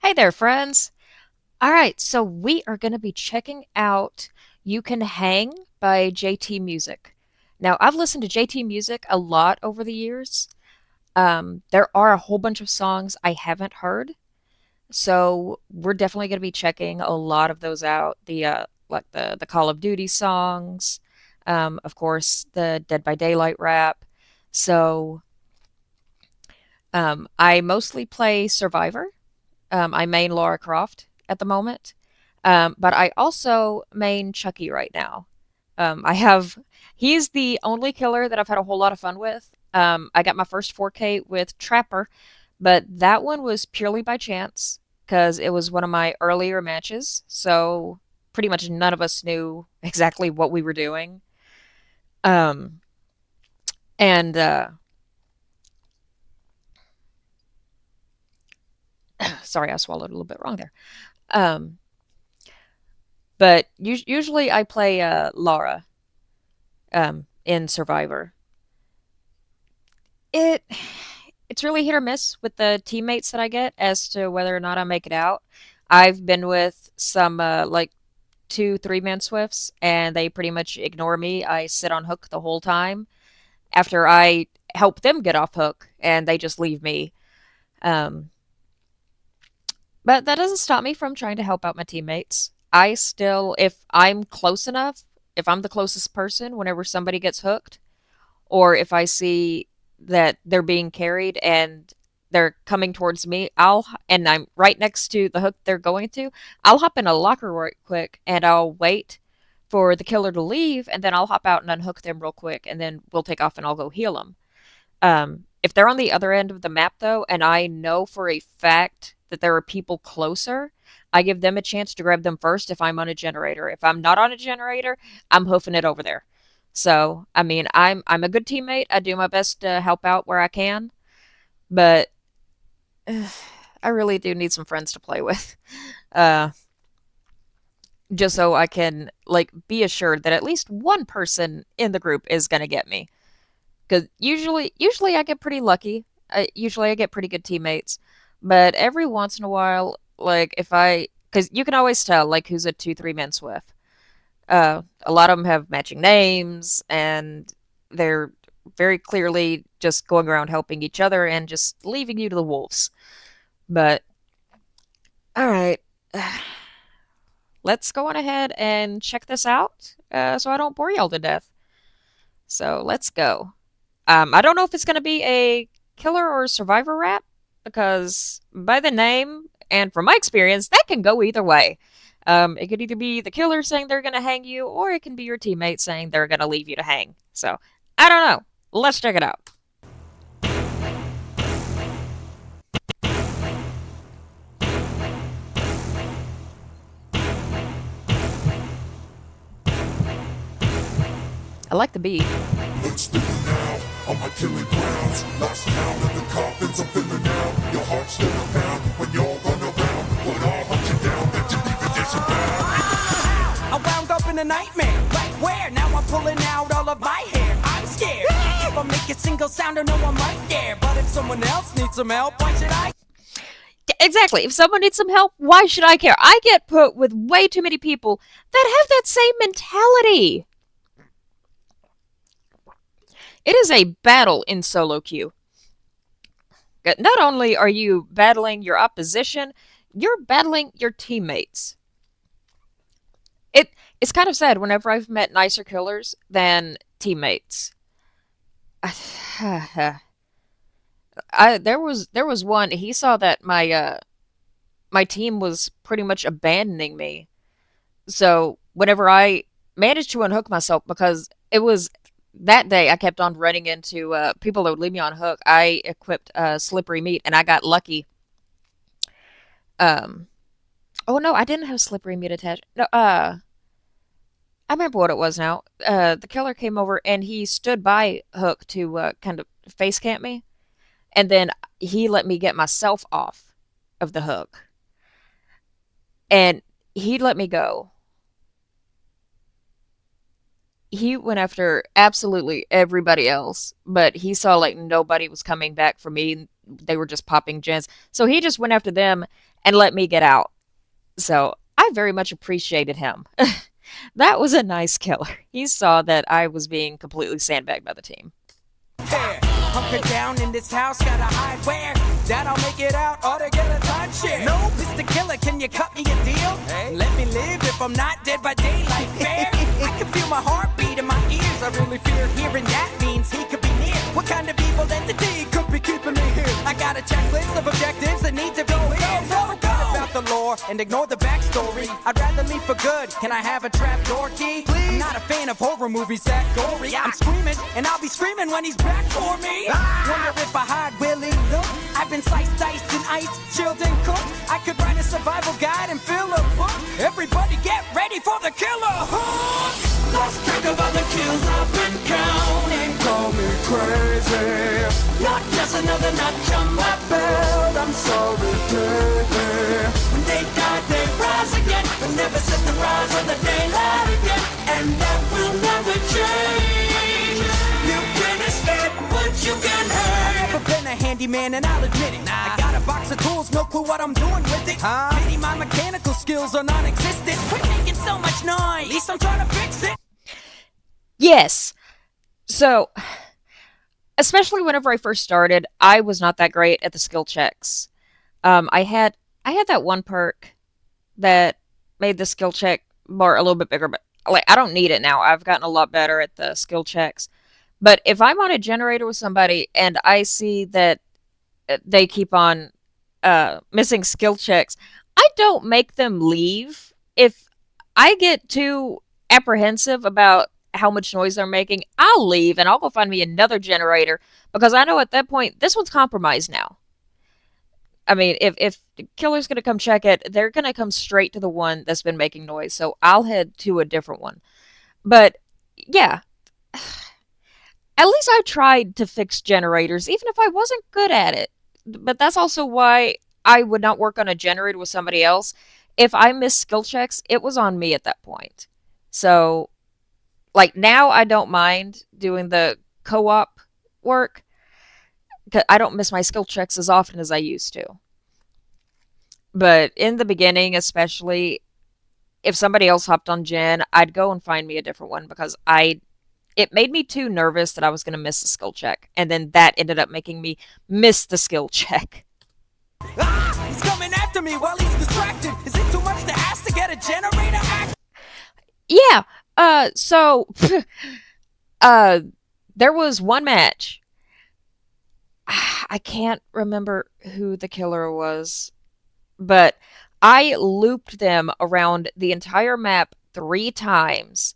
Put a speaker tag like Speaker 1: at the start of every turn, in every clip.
Speaker 1: Hey there, friends. All right, so we are going to be checking out You Can Hang by JT Music. Now, I've listened to JT Music a lot over the years. There are a whole bunch of songs I haven't heard, so we're definitely going to be checking a lot of those out. The Call of Duty songs, of course, the Dead by Daylight rap. So, I mostly play Survivor. I main Lara Croft at the moment, but I also main Chucky right now. I have He's the only killer that I've had a whole lot of fun with. I got my first 4K with Trapper, but that one was purely by chance because it was one of my earlier matches. So pretty much none of us knew exactly what we were doing. Um, and Sorry, I swallowed a little bit wrong there. Um, but usually I play Lara in Survivor. It it's really hit or miss with the teammates that I get as to whether or not I make it out. I've been with some like two, three-man swifts, and they pretty much ignore me. I sit on hook the whole time after I help them get off hook, and they just leave me. Um, but that doesn't stop me from trying to help out my teammates. I still, if I'm close enough, if I'm the closest person, whenever somebody gets hooked, or if I see that they're being carried and they're coming towards me, and I'm right next to the hook they're going to, I'll hop in a locker right quick and I'll wait for the killer to leave, and then I'll hop out and unhook them real quick, and then we'll take off and I'll go heal them. If they're on the other end of the map though, and I know for a fact that there are people closer, I give them a chance to grab them first if I'm on a generator. If I'm not on a generator, I'm hoofing it over there. So, I mean, I'm a good teammate. I do my best to help out where I can, but I really do need some friends to play with. Uh, just so I can like be assured that at least one person in the group is gonna get me. Because usually I get pretty lucky. Usually I get pretty good teammates, but every once in a while, like if I, because you can always tell like who's a two, three-man swift. A lot of them have matching names, and they're very clearly just going around helping each other and just leaving you to the wolves. But all right, let's go on ahead and check this out, so I don't bore y'all to death. So let's go. I don't know if it's going to be a killer or survivor rap because by the name and from my experience, that can go either way. It could either be the killer saying they're going to hang you, or it can be your teammate saying they're going to leave you to hang. So I don't know. Let's check it out. I like the beat.
Speaker 2: Let's do it now, on my killing grounds. Lost town in the coffins, I'm feeling now. Your heart still around when you're run around. But I'll hunt you down, bet you leave it disavow.
Speaker 3: I wound up in a nightmare. Like where? Now I'm pulling out all of my hair. I'm scared. If I make a single sound, I know I'm right there. But if someone else needs some help, why should I?
Speaker 1: Exactly. If someone needs some help, why should I care? I get put with way too many people that have that same mentality. It is a battle in solo queue. Not only are you battling your opposition, you're battling your teammates. It it's kind of sad whenever I've met nicer killers than teammates. There was one. He saw that my team was pretty much abandoning me. So whenever I managed to unhook myself, because it was that day I kept on running into people that would leave me on hook. I equipped slippery meat, and I got lucky. Um, oh no, I didn't have slippery meat attached. No, I remember what it was now. The killer came over and he stood by Hook to kind of face camp me, and then he let me get myself off of the hook, and he let me go. He went after absolutely everybody else, but he saw like nobody was coming back for me. They were just popping gens. So he just went after them. and let me get out. So I very much appreciated him. That was a nice killer. He saw that I was being completely sandbagged by the team.
Speaker 3: Yeah, hunker down in this house, gotta hide where? That I'll make it out or to get a timeshare. No, Mr. Killer, can you cut me a deal? Hey. Let me live if I'm not dead by daylight. Fair? I can feel my heartbeat in my ears. I really fear hearing that means he could be near. What kind of evil entity could be keeping me here? I got a checklist of objectives that need to be clear. So forget about the lore and ignore the backstory. I'd rather leave for good. Can I have a trapdoor key? Please. I'm not a fan of horror movies that gory. I'm screaming, and I'll be screaming when he's back for me. Wonder if I hide Willie. Look, I've been sliced, diced, and iced, chilled and cooked. I could write a survival guide and fill a book. Everybody get ready for the killer hook. Lost track of all the kills I've been counting. Call me crazy. Not just another notch on my belt. I'm sorry, baby. When they die, they rise again. They'll never set the rise on the daylight again. And that will never change. You can escape what you can hate. I've never been a handyman and I'll admit it. I got a box of tools, no clue what I'm doing with it. Maybe my mechanical skills are non-existent. Quit making so much noise. At least I'm trying to fix it.
Speaker 1: Yes. So, especially whenever I first started, I was not that great at the skill checks. I had that one perk that made the skill check bar a little bit bigger, but like I don't need it now. I've gotten a lot better at the skill checks. But if I'm on a generator with somebody and I see that they keep on missing skill checks, I don't make them leave. If I get too apprehensive about how much noise they're making, I'll leave and I'll go find me another generator because I know at that point this one's compromised now. I mean, if the killer's gonna come check it, they're gonna come straight to the one that's been making noise. So I'll head to a different one. But yeah, at least I tried to fix generators, even if I wasn't good at it. But that's also why I would not work on a generator with somebody else. If I missed skill checks, it was on me at that point. So, like now, I don't mind doing the co-op work. 'Cause I don't miss my skill checks as often as I used to. But in the beginning, especially if somebody else hopped on Gen, I'd go and find me a different one because it made me too nervous that I was going to miss the skill check. And then that ended up making me miss the skill check.
Speaker 3: Ah, he's coming after me while he's distracted. Is it too much to ask to get a generator act?
Speaker 1: Yeah. So there was one match. I can't remember who the killer was, but I looped them around the entire map 3 times.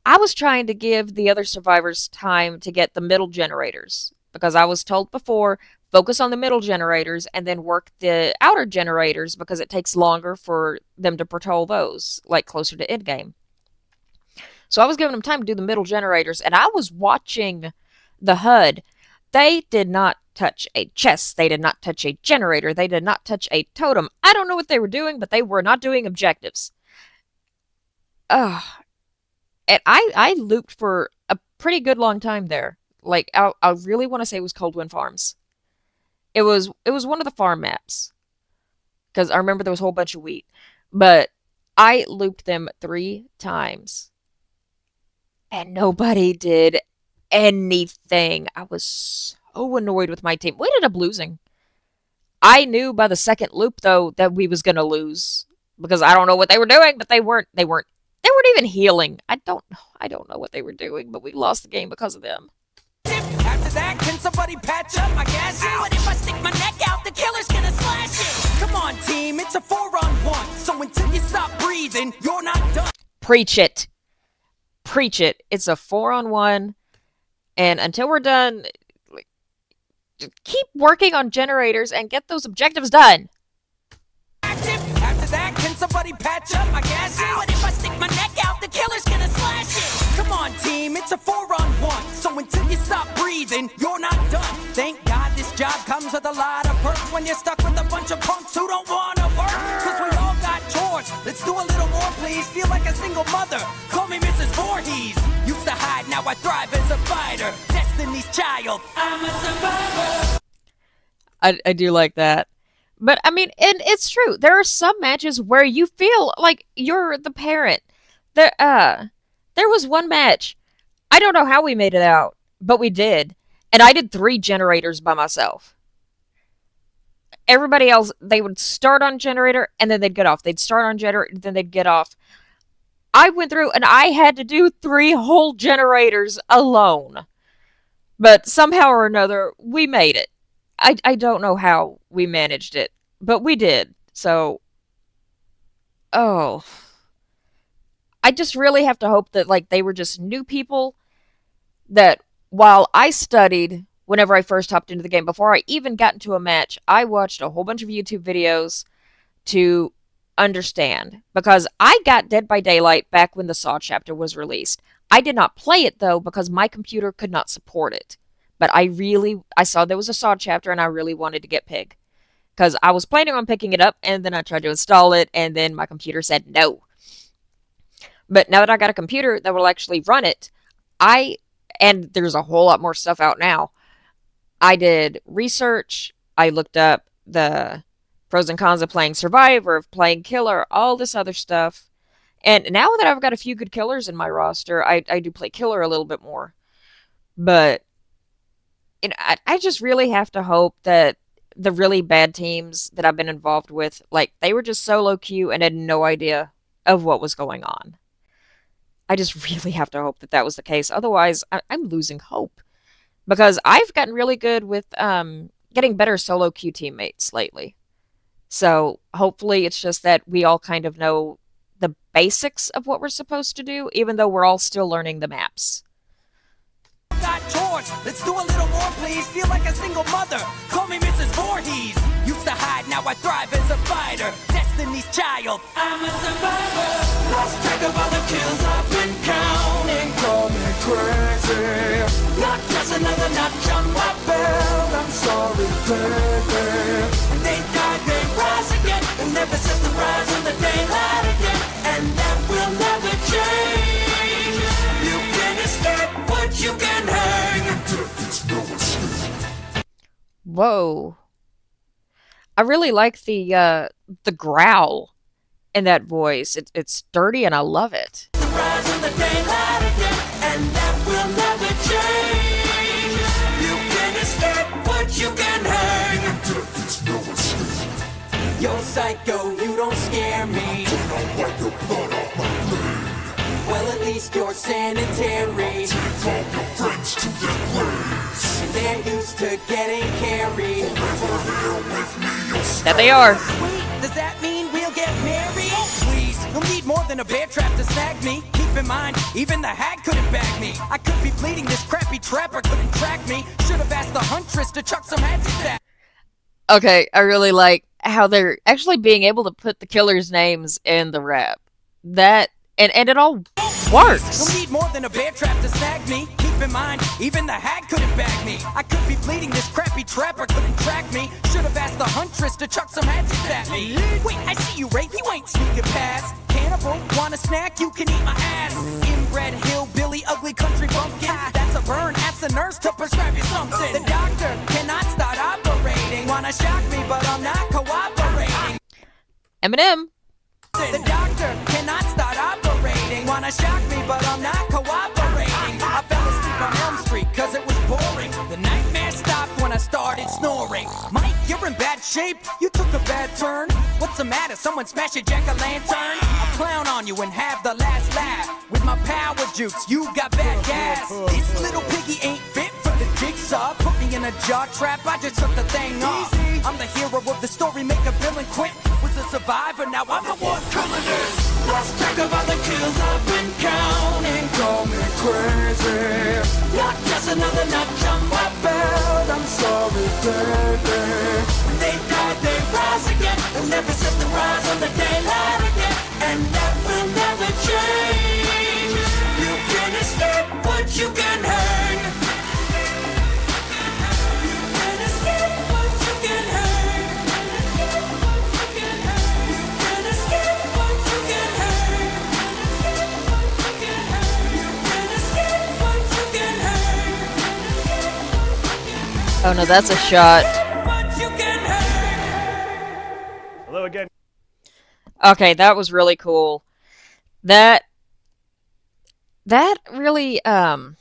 Speaker 1: I was trying to give the other survivors time to get the middle generators because I was told before, focus on the middle generators and then work the outer generators because it takes longer for them to patrol those, like closer to endgame. So I was giving them time to do the middle generators, and I was watching the HUD. They did not touch a chest. They did not touch a generator. They did not touch a totem. I don't know what they were doing, but they were not doing objectives. Ugh. And I looped for a pretty good long time there. Like, I really want to say it was Coldwind Farms. It was one of the farm maps. Because I remember there was a whole bunch of wheat. But I looped them 3 times. And nobody did anything. I was so annoyed with my team. We ended up losing. I knew by the second loop, though, that we was going to lose. Because I don't know what they were doing, but they weren't even healing. I don't know what they were doing, but we lost the game because of them.
Speaker 3: After that, can somebody patch up my gas? What if I stick my neck out? The killer's gonna slash it. Come on, team, it's a 4-on-1. So until you stop breathing, you're not done.
Speaker 1: Preach it. Preach it. It's a 4-on-1. And until we're done, just keep working on generators and get those objectives done.
Speaker 3: After that, can somebody patch up my gas? What if I stick my neck out? The killer's gonna slash it. Come on, team, it's a 4-on-1. So until you stop breathing, you're not done. Thank God this job comes with a lot of perks when you're stuck with a bunch of punks who don't wanna work. Cause we all got chores. Let's do a little more, please. Feel like a single mother. Call me Mrs. Voorhees. Used to hide, now I thrive as a fighter. Destiny's child, I'm a survivor.
Speaker 1: I do like that. But I mean, and it's true. There are some matches where you feel like you're the parent. There was one match. I don't know how we made it out, but we did. And I did 3 generators by myself. Everybody else, they would start on generator and then they'd get off. They'd start on generator, then they'd get off. I went through and I had to do 3 whole generators alone. But somehow or another, we made it. I don't know how we managed it, but we did. So, oh, I just really have to hope that like they were just new people that while I studied whenever I first hopped into the game, before I even got into a match, I watched a whole bunch of YouTube videos to understand. Because I got Dead by Daylight back when the Saw chapter was released. I did not play it though because my computer could not support it. But I saw there was a Saw chapter and I really wanted to get Pig. Because I was planning on picking it up and then I tried to install it and then my computer said no. But now that I got a computer that will actually run it, I and there's a whole lot more stuff out now. I did research. I looked up the pros and cons of playing Survivor, of playing Killer, all this other stuff. And now that I've got a few good killers in my roster, I do play Killer a little bit more. But I just really have to hope that the really bad teams that I've been involved with, like, they were just solo queue and had no idea of what was going on. I just really have to hope that that was the case. Otherwise, I'm losing hope. Because I've gotten really good with getting better solo queue teammates lately. So hopefully it's just that we all kind of know the basics of what we're supposed to do, even though we're all still learning the maps.
Speaker 3: Got chores. Let's do a little more, please. Feel like a single mother. Call me Mrs. Voorhees. Used to hide, now I thrive as a fighter. Destiny's child. I'm a survivor. Lost track of all the kills I've been counting. Call me crazy. Not just another notch on my belt. I'm sorry, baby. When they die, they rise again. They'll never set the rise on the daylight again. And that will never change. You can escape what you can hang.
Speaker 2: Death is no escape.
Speaker 1: Whoa. I really like the growl in that voice. It's dirty and I love it.
Speaker 3: The rise on the daylight again. And that will never change. You can escape what you can hang.
Speaker 2: Death is no escape.
Speaker 3: Yo, psycho, you don't scare me.
Speaker 2: When I wipe your blood off my blade,
Speaker 3: Well, at least you're sanitary.
Speaker 2: take all your friends to their graves.
Speaker 3: And they're used to getting carried.
Speaker 2: Forever here with me, you'll
Speaker 1: That they are.
Speaker 3: Sweet, does that mean we'll get married? Oh, please, you'll need more than a bear trap to snag me. Keep in mind, even the hag couldn't bag me. I could be bleeding, this crappy trapper couldn't track me. Should have asked the huntress to chuck some heads at that.
Speaker 1: Okay, I really like how they're actually being able to put the killers' names in the rap. That and it all works.
Speaker 3: You'll need more than a bear trap to snag me. Keep in mind, even the hag couldn't bag me. I could be bleeding, this crappy trapper couldn't track me. Should have asked the huntress to chuck some heads at me. Wait, I see you, Ray, you ain't sneaking past. Cannibal, want a snack? You can eat my ass. Inbred, hillbilly, ugly country bumpkin. That's a burn, ask the nurse to prescribe you something. The doctor cannot start operating. Wanna shock me, but I'm not cooperating.
Speaker 1: Eminem.
Speaker 3: The doctor cannot start operating. Wanna shock me, but I'm not cooperating. I fell asleep on Elm Street cause it was boring. The nightmare stopped when I started snoring. Mike, you're in bad shape. You took a bad turn. What's the matter? Someone smash a jack-o'-lantern? I'll clown on you and have the last laugh. With my power jukes, you got bad gas. This little piggy ain't fit for the jigsaw. Put me in a jaw trap, I just took the thing off. I'm the hero of the story, make a villain quit. Was a survivor, now I'm the one killing it. Lost track of all the kills I've been counting. Call me crazy. Not just another notch on my belt. I'm sorry, baby. When they die, they rise again. They'll never set the rise on the daylight again. And that will never change. You can escape what you can hang. You can escape what you can hang. You can escape what you can hang. You can escape what you can hang.
Speaker 1: Oh no, that's a shot.
Speaker 3: What you can hang.
Speaker 4: Although again,
Speaker 1: Okay, that was really cool. That that really it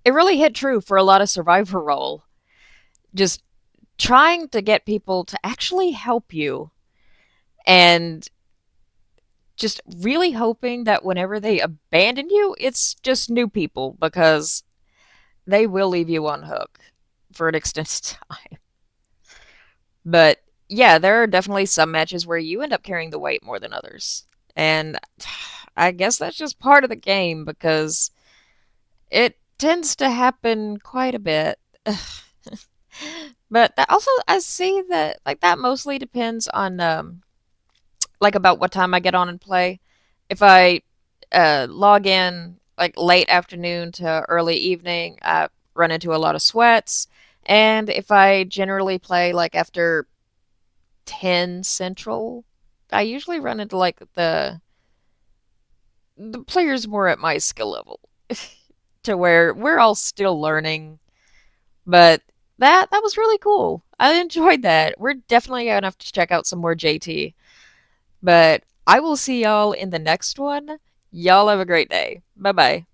Speaker 1: really hit true for a lot of survivor role. Just trying to get people to actually help you and just really hoping that whenever they abandon you, it's just new people because they will leave you on hook for an extended time. But yeah, there are definitely some matches where you end up carrying the weight more than others. And I guess that's just part of the game because it tends to happen quite a bit. But that also I see that like that mostly depends on like about what time I get on and play. If I log in like late afternoon to early evening, I run into a lot of sweats. And if I generally play like after 10 Central, I usually run into like the players more at my skill level to where we're all still learning. But that was really cool. I enjoyed that. We're definitely gonna have to check out some more JT. But I will see y'all in the next one. Y'all have a great day. Bye bye.